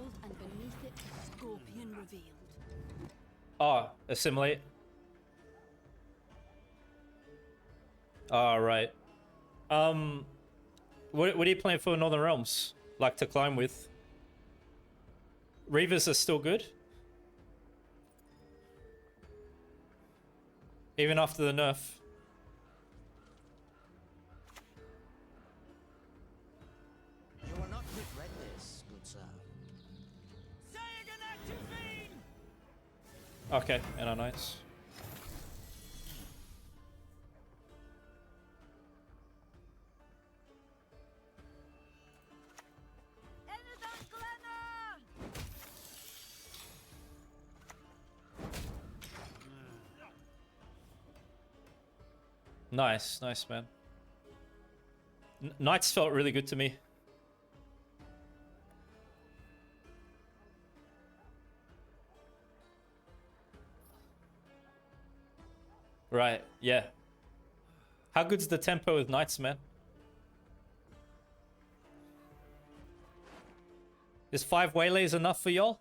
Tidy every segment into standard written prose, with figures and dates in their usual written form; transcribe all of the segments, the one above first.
trampled and beneath it a scorpion revealed. Oh, assimilate. All right. What are you playing for Northern Realms? Like to climb with? Reavers are still good? Even after the nerf? You will not regret this, good sir. Okay, and our knights. Nice, nice, man. Knights felt really good to me. Right, yeah. How good's the tempo with Knights, man? Is 5 waylays enough for y'all?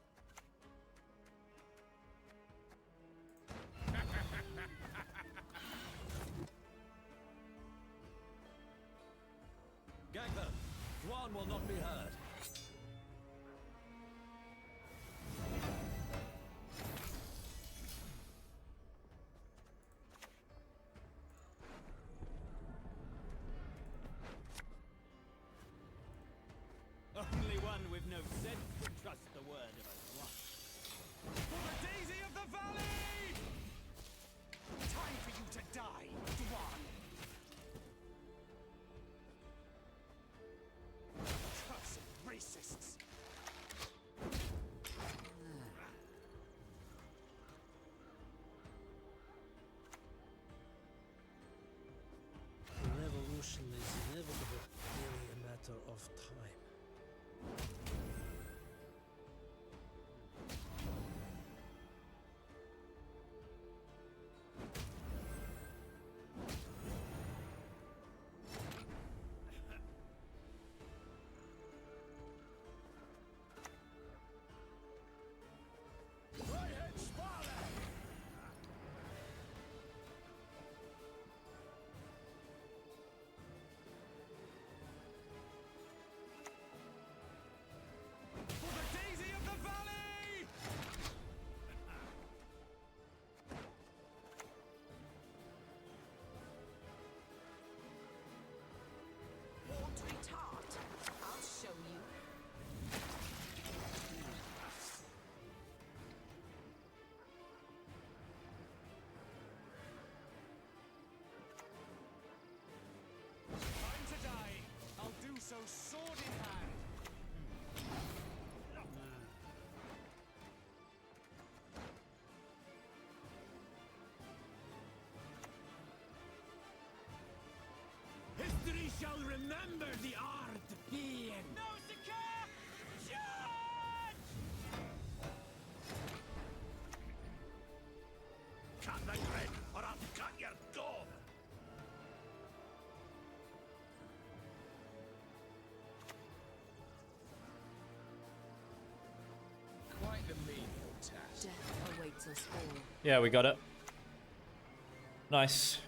One will not be heard. Only one with no sense would trust the word of a swan. For the daisy of the valley! Time for you to die, Dwan. Cursed racists. Revolution is inevitable, merely a matter of time. For the daisy of the valley! Won't retard. I'll show you. Time to die. I'll do so sword in hand. History shall remember the art being. Nausicaa! Charge! Cut the grid, or I'll cut your gob! Quite the menial task. Death awaits us all. Yeah, we got it. Nice.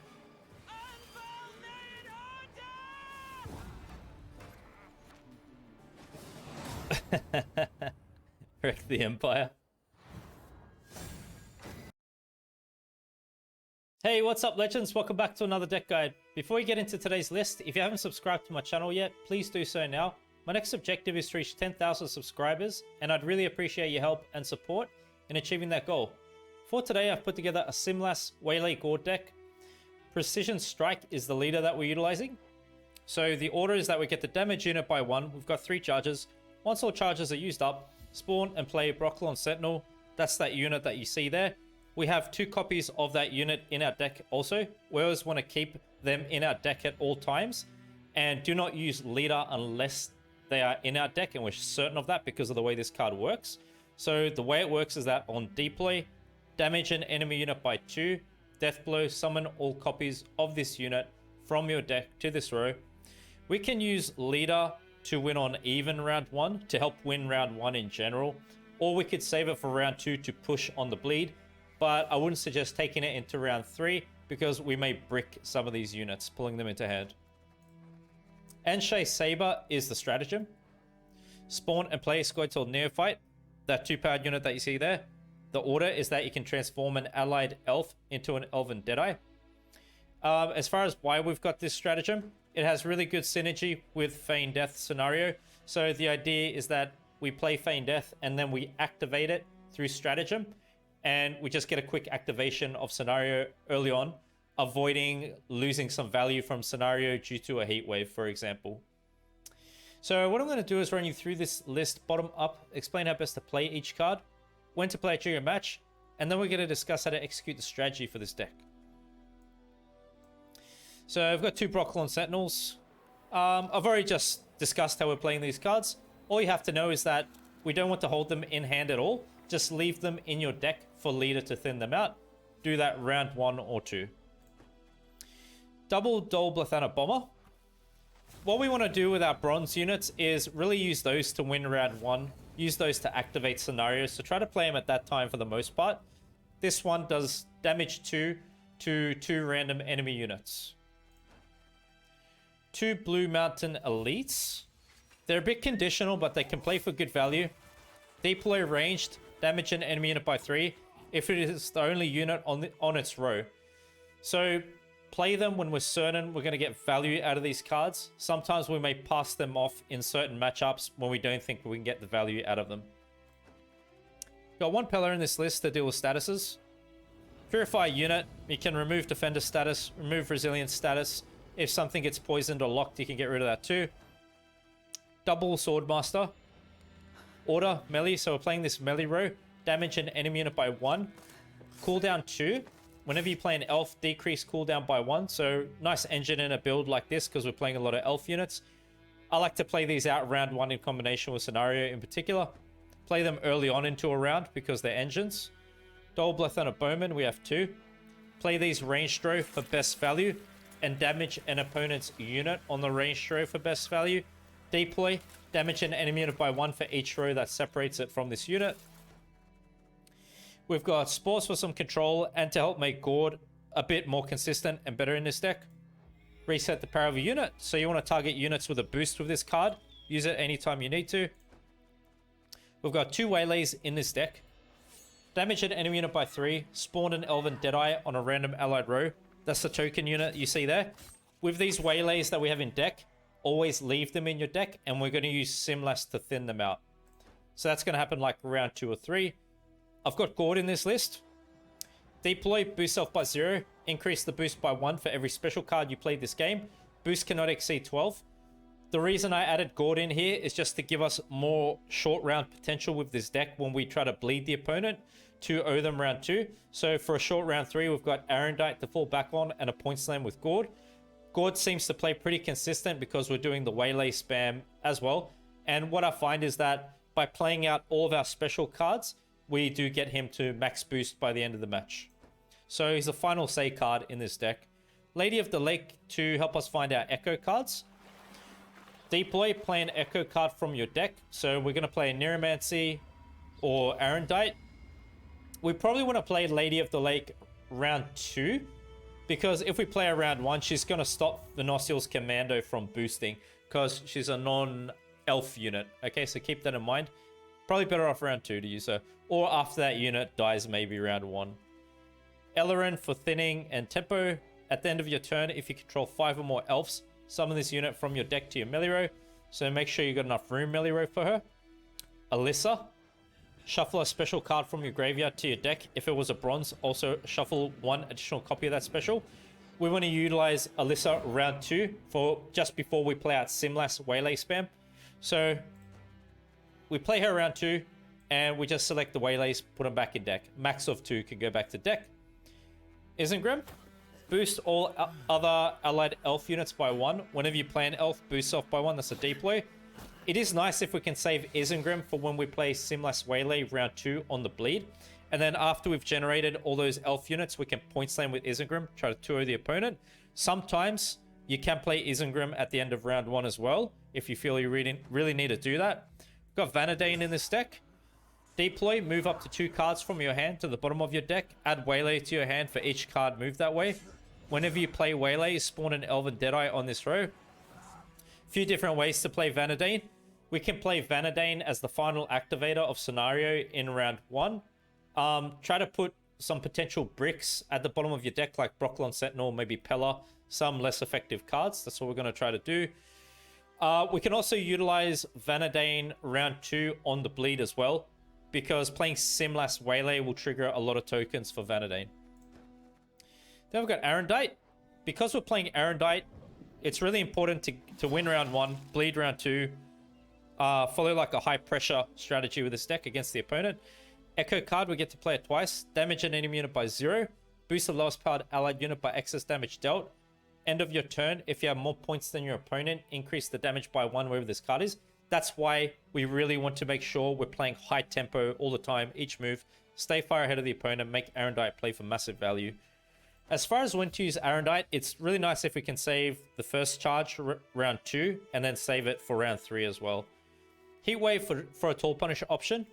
Wreck the Empire. Hey, what's up, legends? Welcome back to another deck guide. Before we get into today's list, if you haven't subscribed to my channel yet, please do so now. My next objective is to reach 10,000 subscribers, and I'd really appreciate your help and support in achieving that goal. For today, I've put together a Simlas Waylay Gord deck. Precision Strike is the leader that we're utilizing. So the order is that we get the damage unit by 1. We've got 3 charges. Once all charges are used up, spawn and play Brocklon Sentinel. That's that unit that you see there. We have 2 copies of that unit in our deck also. We always want to keep them in our deck at all times. And do not use leader unless they are in our deck, and we're certain of that because of the way this card works. So the way it works is that on deploy, damage an enemy unit by 2, death blow, summon all copies of this unit from your deck to this row. We can use leader to win on even round 1 to help win round 1 in general. Or we could save it for round 2 to push on the bleed. But I wouldn't suggest taking it into round 3 because we may brick some of these units, pulling them into hand. Anshay Saber is the stratagem. Spawn and play Scoia'tael Neophyte, that 2-powered unit that you see there. The order is that you can transform an allied elf into an elven Deadeye. As far as why we've got this stratagem, it has really good synergy with Feign Death scenario. So the idea is that we play Feign Death and then we activate it through stratagem. And we just get a quick activation of scenario early on, avoiding losing some value from scenario due to a heat wave, for example. So what I'm going to do is run you through this list bottom up, explain how best to play each card, when to play it during a match, and then we're going to discuss how to execute the strategy for this deck. So I've got 2 Brocklon Sentinels. I've already just discussed how we're playing these cards. All you have to know is that we don't want to hold them in hand at all. Just leave them in your deck for leader to thin them out. Do that round 1 or 2. Double Dol Blathana Bomber. What we want to do with our bronze units is really use those to win round 1. Use those to activate scenarios. So try to play them at that time for the most part. This one does damage 2 to 2 random enemy units. 2 Blue Mountain Elites. They're a bit conditional, but they can play for good value. Deploy ranged. Damage an enemy unit by 3 if it is the only unit on its row. So play them when we're certain we're going to get value out of these cards. Sometimes we may pass them off in certain matchups when we don't think we can get the value out of them. Got 1 Peller in this list to deal with statuses. Purify unit. You can remove defender status, remove resilience status. If something gets poisoned or locked, you can get rid of that too. Double Swordmaster. Order melee, so we're playing this melee row. Damage an enemy unit by 1. Cooldown 2. Whenever you play an elf, decrease cooldown by 1. So nice engine in a build like this because we're playing a lot of elf units. I like to play these out round 1 in combination with scenario in particular. Play them early on into a round because they're engines. Dol Blathana Bowman, we have 2. Play these ranged row for best value and damage an opponent's unit on the ranged row for best value. Deploy. Damage an enemy unit by 1 for each row that separates it from this unit. We've got Spores for some control and to help make Gord a bit more consistent and better in this deck. Reset the power of a unit. So you want to target units with a boost with this card. Use it anytime you need to. We've got 2 Waylays in this deck. Damage an enemy unit by 3. Spawn an Elven Deadeye on a random allied row. That's the token unit you see there. With these Waylays that we have in deck, always leave them in your deck, and we're going to use Simlas to thin them out. So that's going to happen like round 2 or 3. I've got Gord in this list. Deploy, boost self by 0. Increase the boost by 1 for every special card you play this game. Boost cannot exceed 12. The reason I added Gord in here is just to give us more short round potential with this deck when we try to bleed the opponent to owe them round 2. So for a short round 3, we've got Arendite to fall back on and a point slam with Gord. Gord seems to play pretty consistent because we're doing the Waylay spam as well. And what I find is that by playing out all of our special cards, we do get him to max boost by the end of the match. So he's the final say card in this deck. Lady of the Lake to help us find our Echo cards. Deploy, play an Echo card from your deck. So we're going to play a Neuromancy or Arendite. We probably want to play Lady of the Lake round 2. Because if we play her round 1, she's going to stop Venosiel's Commando from boosting. Because she's a non-elf unit. Okay, so keep that in mind. Probably better off round 2 to use her. Or after that unit dies, maybe round 1. Ellerin for thinning and tempo. At the end of your turn, if you control 5 or more elves, summon this unit from your deck to your melee row. So make sure you got enough room melee row for her. Alyssa. Shuffle a special card from your graveyard to your deck. If it was a bronze, also shuffle 1 additional copy of that special. We want to utilize Alyssa round 2 for just before we play out Simlas Waylay spam. So we play her round 2 and we just select the Waylays, put them back in deck. Max of 2 can go back to deck. Isengrim. Boost all other allied elf units by 1. Whenever you play an elf, boost off by 1. That's a deploy. It is nice if we can save Isengrim for when we play Simlas Waylay round 2 on the bleed. And then after we've generated all those elf units, we can point slam with Isengrim, try to 2-0 the opponent. Sometimes you can play Isengrim at the end of round 1 as well. if you feel you really need to do that. We've got Vanadane in this deck. Deploy, move up to 2 cards from your hand to the bottom of your deck. Add Waylay to your hand for each card moved that way. Whenever you play Waylay, spawn an Elven Deadeye on this row. A few different ways to play Vanadane. We can play Vanadane as the final activator of Scenario in round 1. Try to put some potential bricks at the bottom of your deck, like Brocklon Sentinel, maybe Pella, some less effective cards. That's what we're going to try to do. We can also utilize Vanadane round 2 on the bleed as well, because playing Simlas Waylay will trigger a lot of tokens for Vanadane. Then we've got Arendite. Because we're playing Arendite, it's really important to win round 1, bleed round 2, follow like a high pressure strategy with this deck against the opponent. Echo card, we get to play it twice. Damage an enemy unit by 0. Boost the lowest powered allied unit by excess damage dealt. End of your turn, if you have more points than your opponent, increase the damage by 1 wherever this card is. That's why we really want to make sure we're playing high tempo all the time, each move. Stay far ahead of the opponent, make Arendite play for massive value. As far as when to use Arendite, it's really nice if we can save the first charge round 2 and then save it for round 3 as well. Heatwave for a Toll Punisher option.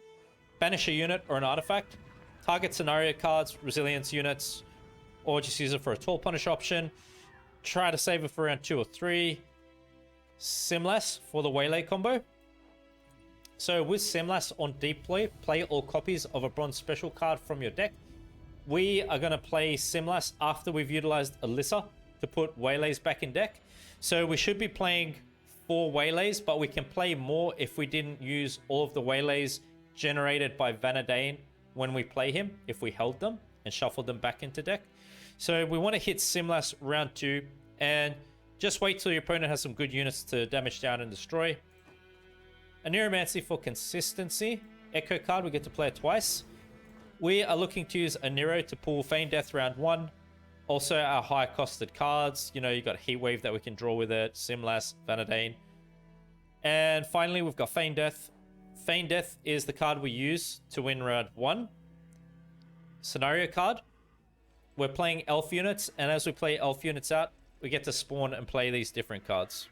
Banish a unit or an artifact. Target scenario cards, resilience units, or just use it for a Toll Punisher option. Try to save it for round 2 or 3. Simlas for the Waylay combo. So with Simlas on Deploy, play all copies of a bronze special card from your deck. We are going to play Simlas after we've utilized Alyssa to put Waylays back in deck. So we should be playing 4 Waylays, but we can play more if we didn't use all of the Waylays generated by Vanadane when we play him, if we held them and shuffled them back into deck. So we want to hit Simlas round 2 and just wait till your opponent has some good units to damage down and destroy. A Neuromancy for consistency. Echo card, we get to play it twice. We are looking to use a Nero to pull Feign Death round 1. Also our high costed cards. You know, you got Heatwave that we can draw with it, Simlas, Vanadane. And finally, we've got Feign Death. Feign Death is the card we use to win round 1. Scenario card. We're playing elf units, and as we play elf units out, we get to spawn and play these different cards.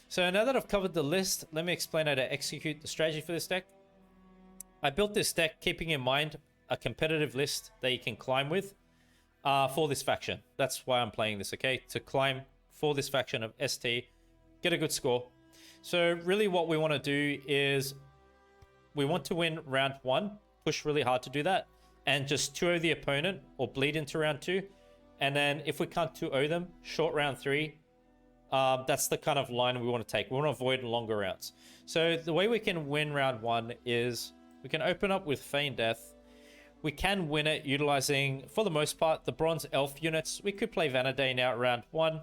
So now that I've covered the list, let me explain how to execute the strategy for this deck. I built this deck keeping in mind a competitive list that you can climb with for this faction. That's why I'm playing this, okay? To climb for this faction of ST, get a good score. So really what we want to do is we want to win round 1, push really hard to do that, and just 2-0 the opponent or bleed into round 2. And then if we can't 2-0 them, short round 3. That's the kind of line we want to take. We want to avoid longer rounds. So the way we can win round 1 is we can open up with Feign Death. We can win it utilizing, for the most part, the bronze elf units. We could play Vanadane out round 1.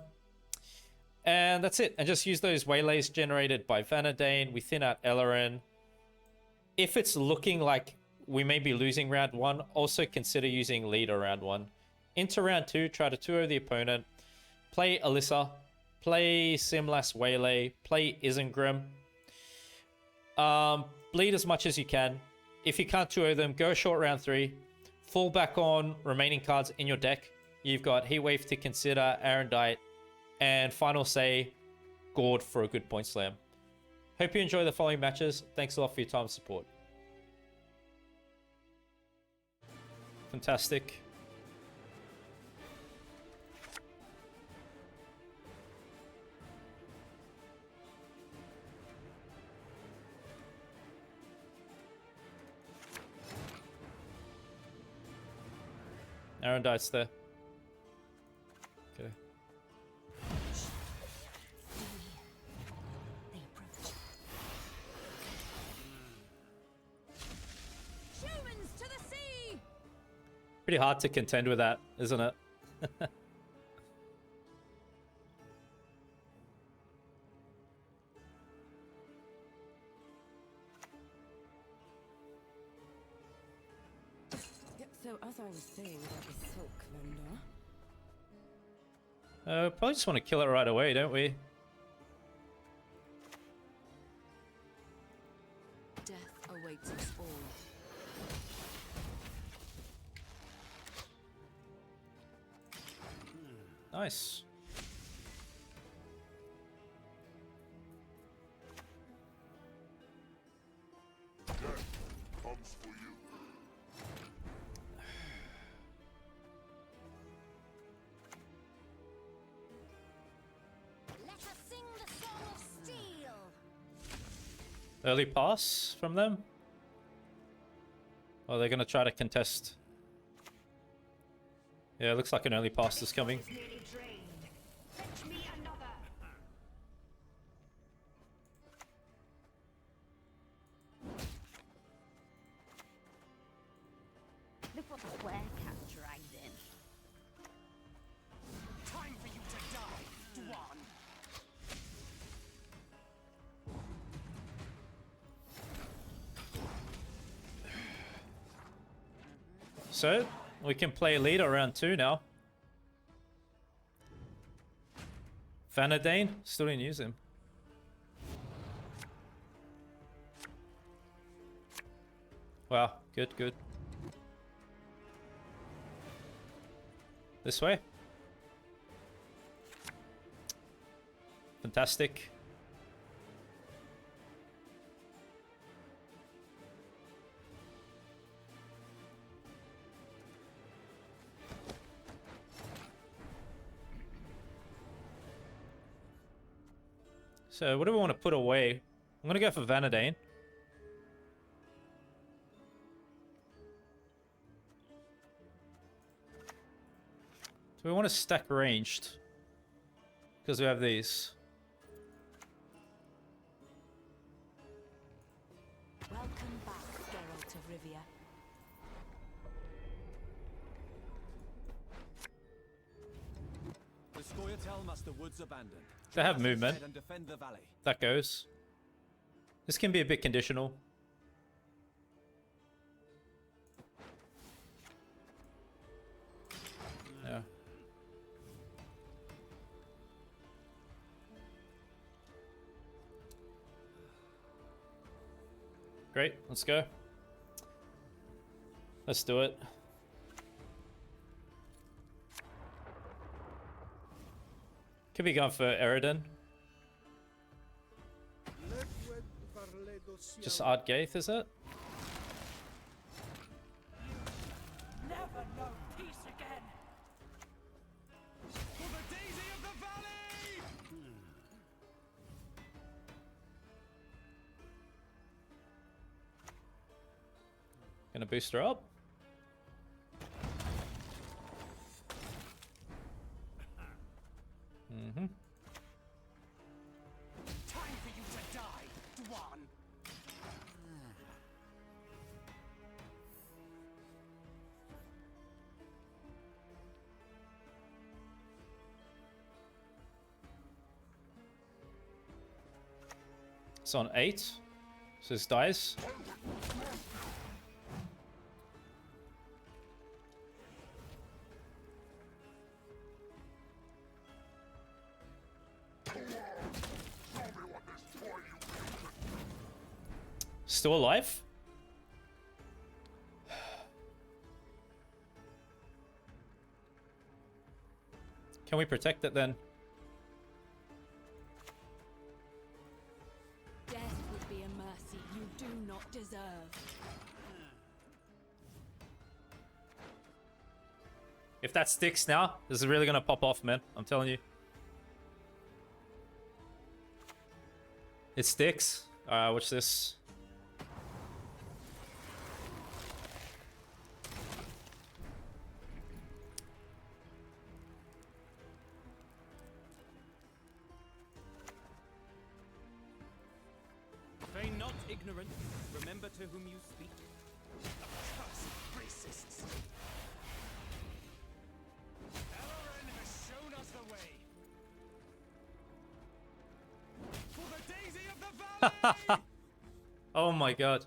And that's it. And just use those Waylays generated by Vanadane. We thin out Ellerin. If it's looking like we may be losing round 1, also consider using Leader round 1. Into round 2, try to 2-0 the opponent. Play Alyssa. Play Simlas Waylay. Play Isengrim. Bleed as much as you can. If you can't 2-0 them, go short round 3. Fall back on remaining cards in your deck. You've got Heatwave to consider, Arendite, and final say, Gord for a good point slam. Hope you enjoy the following matches. Thanks a lot for your time and support. Fantastic. Arendite's there. Okay. Humans to the sea! Pretty hard to contend with that, isn't it? So as I was saying about the silk vendor. Probably just want to kill it right away, don't we? Death awaits us all. Nice. Early pass from them? Oh, they're gonna try to contest. Yeah, it looks like an early pass is coming. Nearly drained. Fetch me another. Look what the werecat dragged in. Time for you to die, Dwan. So, we can play leader round 2 now. Vanadane? Still didn't use him. Wow, good, good. This way. Fantastic. So, what do we want to put away? I'm going to go for Vanadane. Do we want to stack ranged? Because we have these. Welcome back, Geralt of Rivia. The Scoia'tael must the woods abandon. They have movement. And defend the valley. That goes. This can be a bit conditional. Yeah. Great, let's go. Let's do it. Could be going for Eridan. Just Ardgaith, is it? Never know peace again. For the daisy of the valley! Gonna boost her up. Mm-hmm. Time for you to die, Dwan. It's on 8. So this dies. Still alive? Can we protect it then? Death would be a mercy you do not deserve. If that sticks now, this is really gonna pop off, man. I'm telling you. It sticks. Alright, watch this. Feign not ignorant. Remember to whom you speak. Cursed racists. Elren has shown us the way. For the daisy of the valley! Oh my god.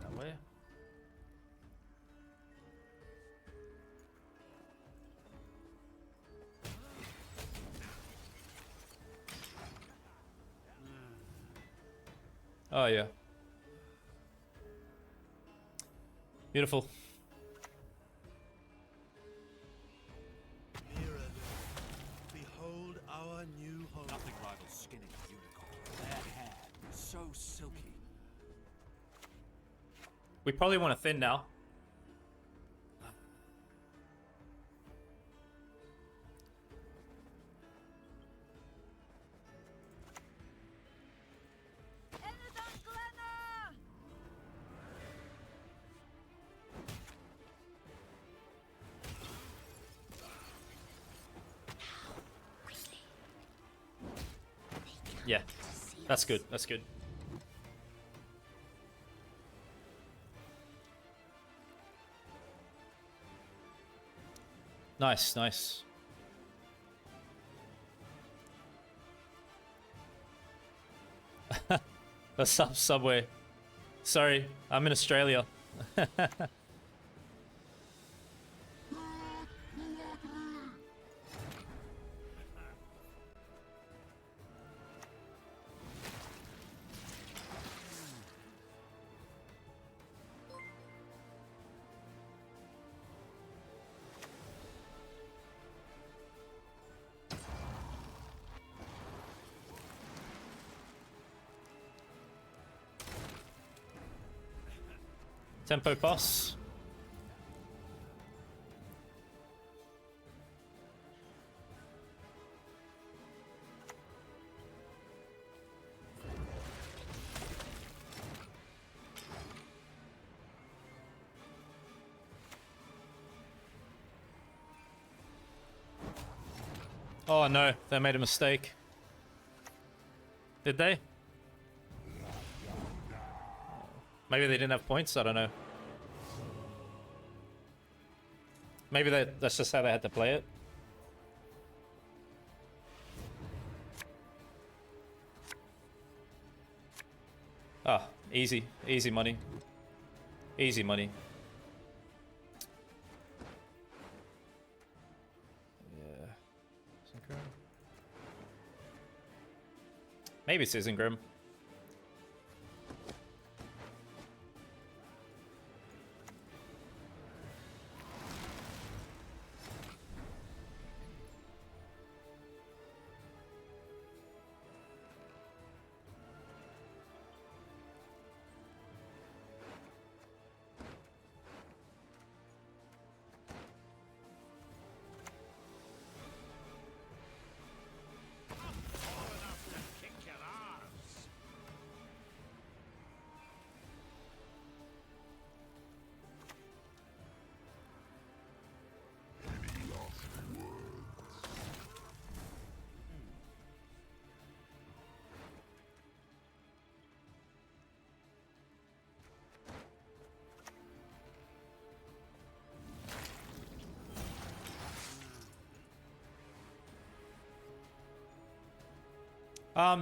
That way? Oh yeah. Beautiful. Behold our new home. Nothing rivals skinning a unicorn. Their hair, so silky. We probably want to thin now. Yeah, that's good. That's good. Nice, nice. What's up, Subway? Sorry, I'm in Australia. Tempo boss. Oh no, they made a mistake. Did they? Maybe they didn't have points, I don't know. Maybe that's just how they had to play it. Ah, easy. Easy money. Easy money. Yeah. Synchro. Maybe it's Isengrim.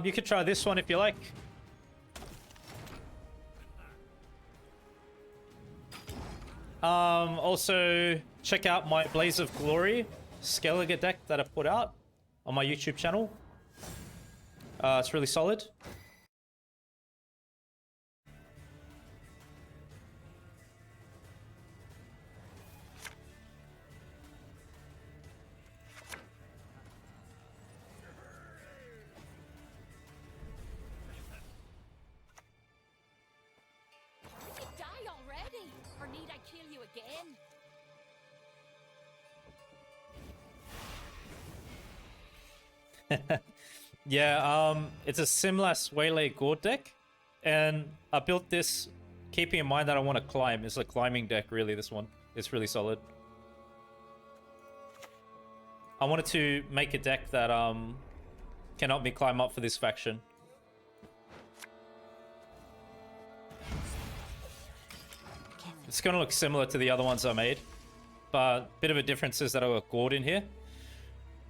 You could try this one if you like. Also, check out my Blaze of Glory Skellige deck that I put out on my YouTube channel. It's really solid. Did you die already? Or need I kill you again? Yeah, it's a Simlas Waylay Gourd deck, and I built this keeping in mind that I want to climb. It's a climbing deck, really, this one. It's really solid. I wanted to make a deck that can help me climb up for this faction. It's going to look similar to the other ones I made, but a bit of a difference is that I got Gourd in here.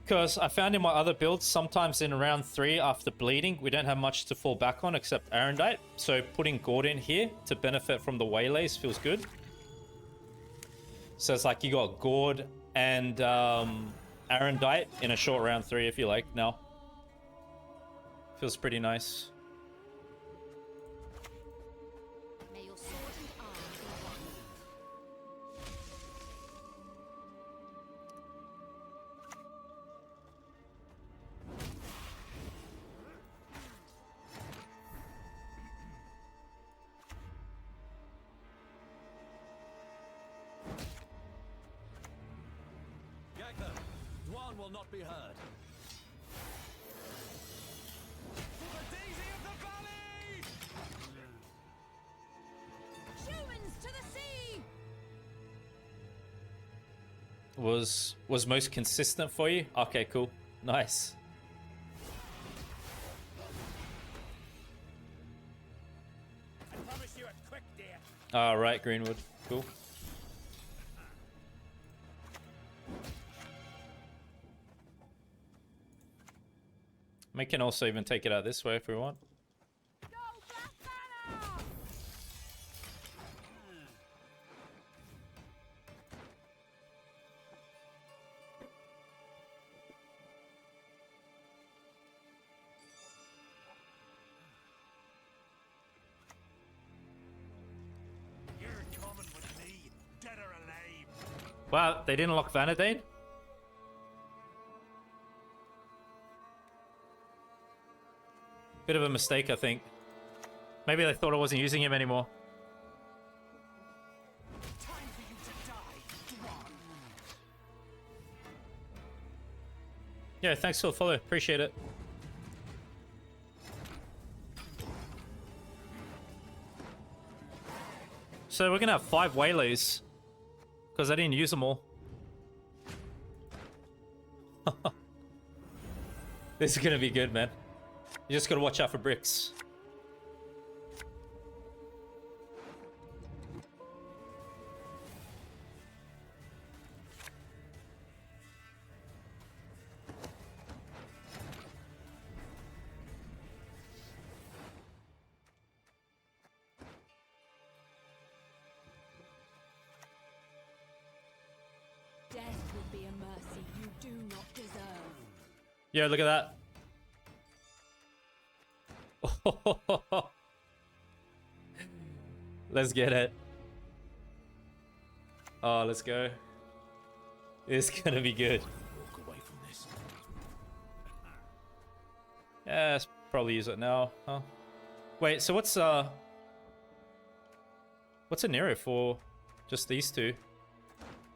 Because I found in my other builds, sometimes in round 3 after bleeding, we don't have much to fall back on except Arendite. So putting Gourd in here to benefit from the waylays feels good. So it's like you got Gourd and Arendite in a short round 3 if you like now. Feels pretty nice. May your sword and arm be one. Gagner, Dwan will not be heard. For the daisy of the valley! Humans to the sea! Was most consistent for you? Okay, cool. Nice. Ah, right, Greenwood. Cool. We can also even take it out this way if we want. Go Black Banner! You're coming with me, dead or alive. Wow, they didn't lock Vanadine? Bit of a mistake, I think. Maybe they thought I wasn't using him anymore. Time for you to die, Dwan. Yeah, thanks for the follow. Appreciate it. So we're gonna have 5 waylays. Because I didn't use them all. This is gonna be good, man. You just gotta watch out for bricks. Death would be a mercy you do not deserve. Yeah, look at that. Let's get it. Oh, let's go. It's gonna be good. Walk away from this. Yeah, let's probably use it now, huh? Wait, so what's an area for just these two?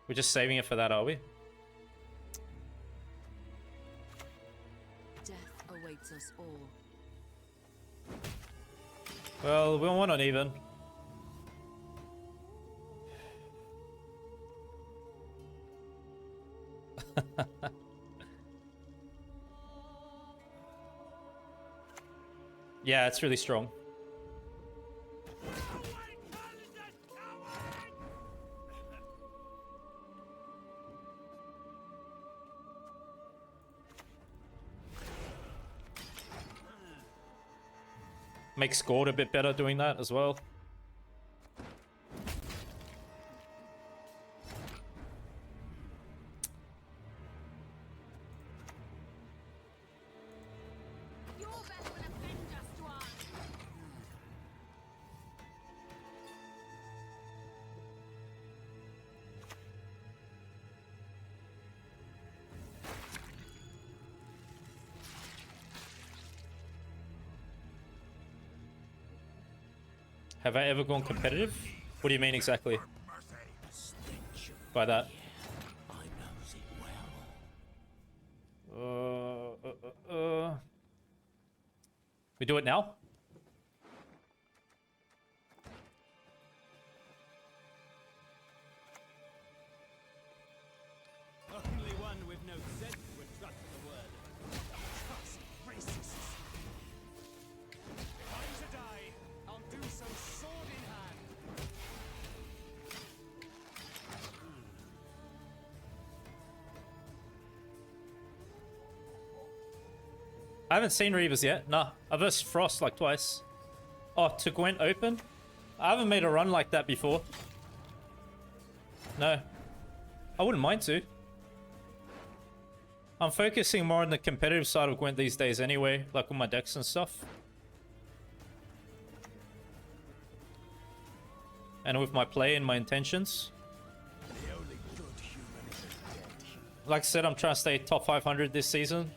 We're just saving it for that, are we? Death awaits us all. Well, we want uneven. Yeah, it's really strong. Makes scored a bit better doing that as well. Your best will avenge us, Dwan. Have I ever gone competitive? What do you mean exactly by that? I knows it well. We do it now? Only one with no sense would trust the word of a cuss racists. If I'm to die, I'll do so sword in hand. I haven't seen Reavers yet. Nah, I've versed Frost like twice. Oh, to Gwent Open? I haven't made a run like that before. No. I wouldn't mind to. I'm focusing more on the competitive side of Gwent these days anyway, like with my decks and stuff. And with my play and my intentions. The only good human is a dead human. Like I said, I'm trying to stay top 500 this season.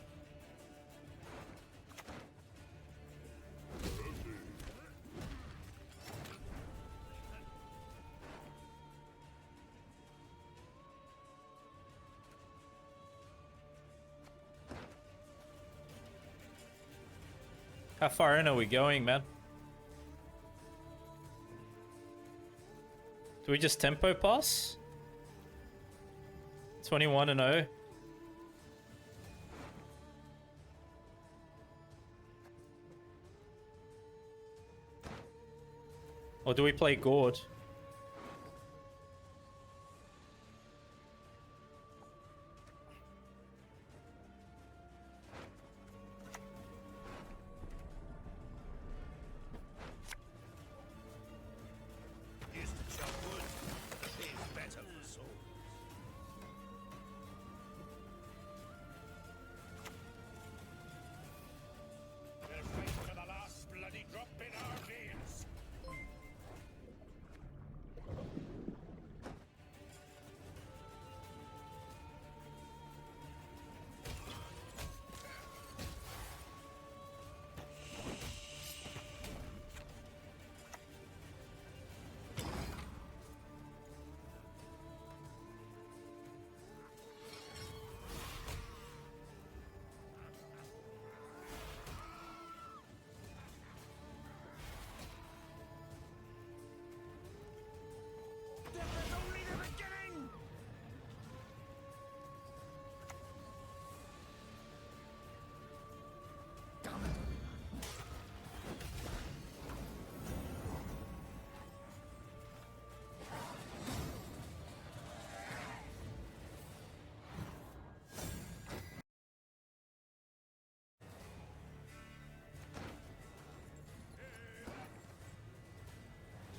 How far in are we going, man? Do we just tempo pass? 21-0. Or do we play Gord?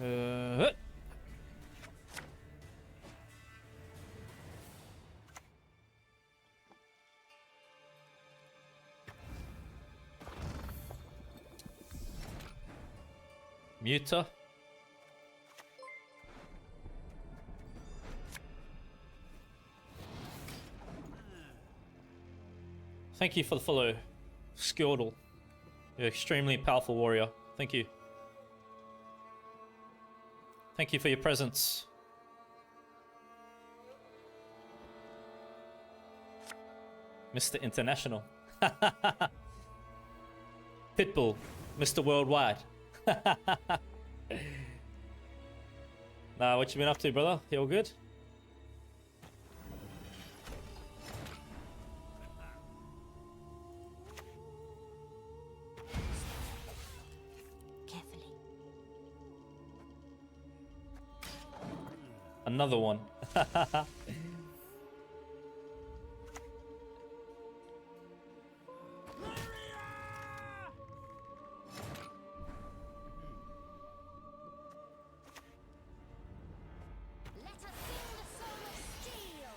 Uh, Muta. Thank you for the follow, Scoia'tael. You're an extremely powerful warrior. Thank you. Thank you for your presence. Mr. International. Pitbull. Mr. Worldwide. Nah, what you been up to, brother? You all good? Carefully. Another one. Let us sing the song of steel.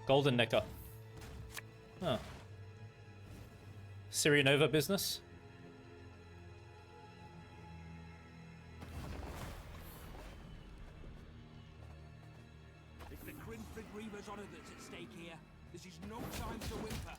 Golden Necker. Huh. Syrianova business. It's the Grimford Reaver's honor that's at stake here. This is no time to whimper.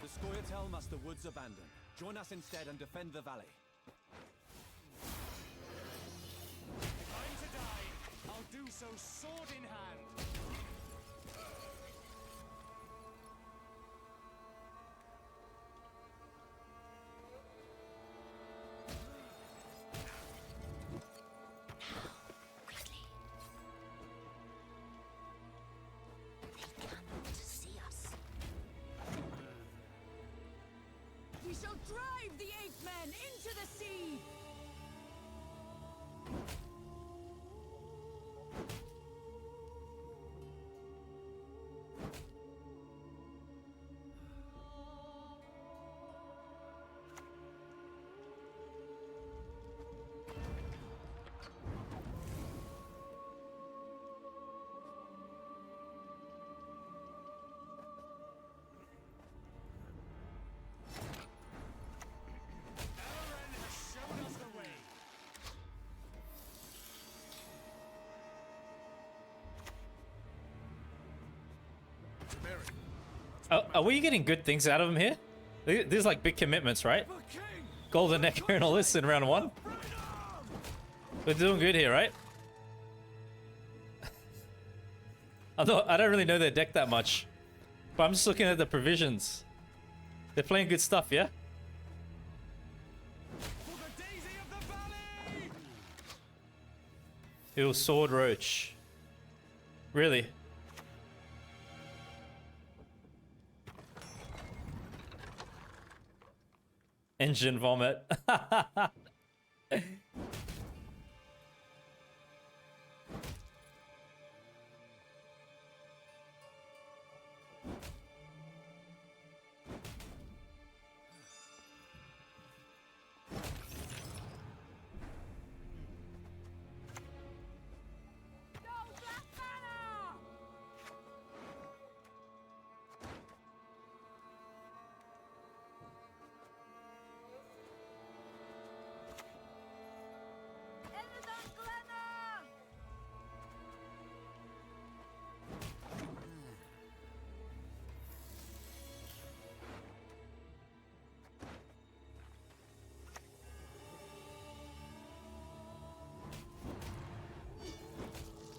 The Scoia'tael must the woods abandon. Join us instead and defend the valley. If I'm to die, I'll do so sword in hand. Quickly. They cannot see us. We shall drive the ape men into the sea! Aaron has shown us the way. Are we getting good things out of him here? These like big commitments, right? The king! Golden Necker and all this in round one. We're doing good here, right? I don't really know their deck that much, but I'm just looking at the provisions. They're playing good stuff, yeah? For the daisy of the valley! It was Sword Roach. Really? Engine vomit. Go, Black Banner! Elidon Glenna!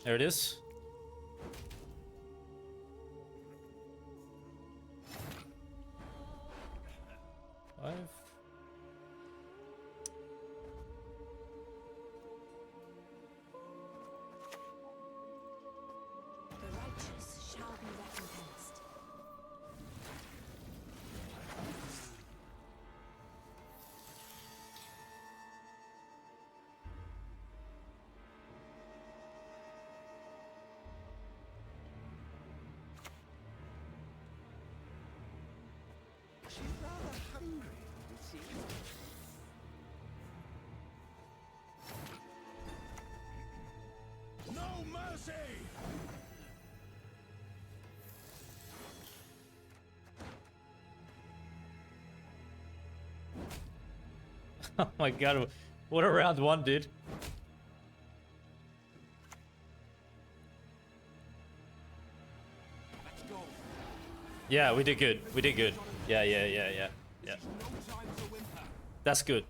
There it is. the sea! Oh my god, what a round one, dude. Let's go. Yeah, we did good. We did good. Yeah. No time to whimper. That's good.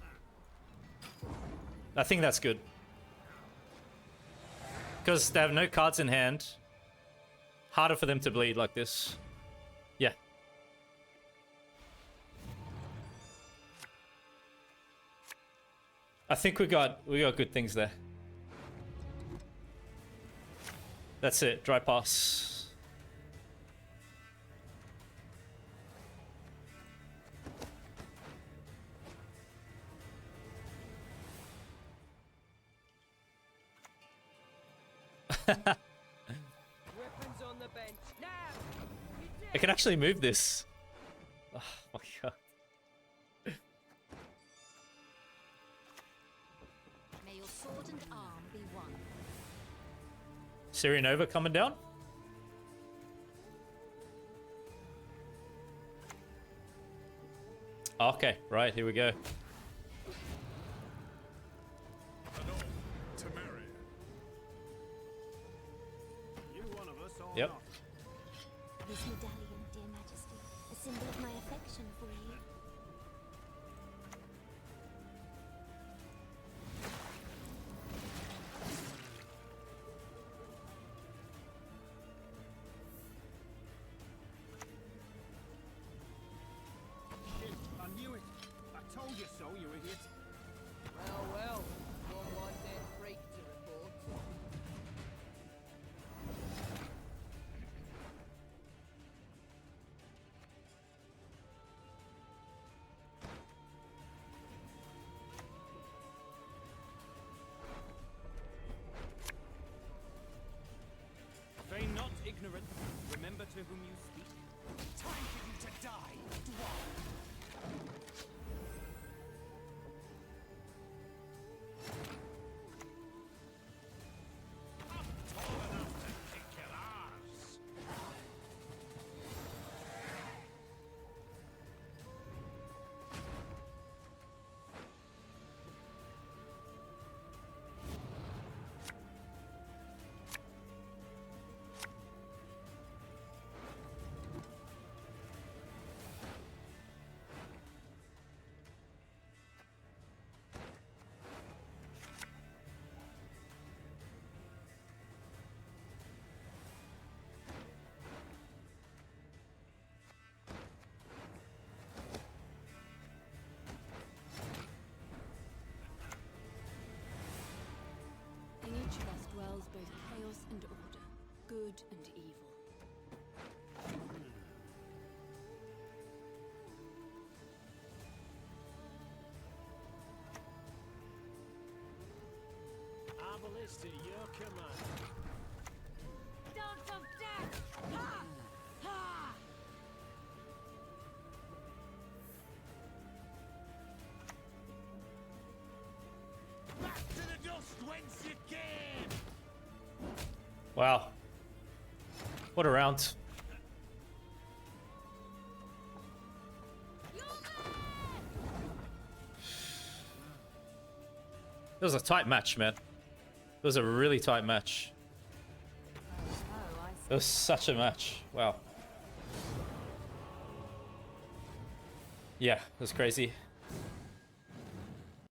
I think that's good. Because they have no cards in hand. Harder for them to bleed like this. Yeah. I think we got good things there. That's it. Dry pass. Weapons on the bench now. I can actually move this. Oh my god. May your sword and arm be one. Syrian Nova coming down. Okay, right, here we go. You one of us or Yep. not? This medallion, dear Majesty, a symbol of my affection for you. Shit, I knew it. I told you so, you idiot. Well, one dead freak to report. Feign not ignorant. Remember to whom you speak. Time for you to die, dwarf. In each of us dwells both chaos and order, good and evil. Obelisk to your command. Dance of death! Ha! Ha! Back to the dust whence you came! Wow. What a round. It was a tight match, man. It was a really tight match. It was such a match. Wow. Yeah, it was crazy.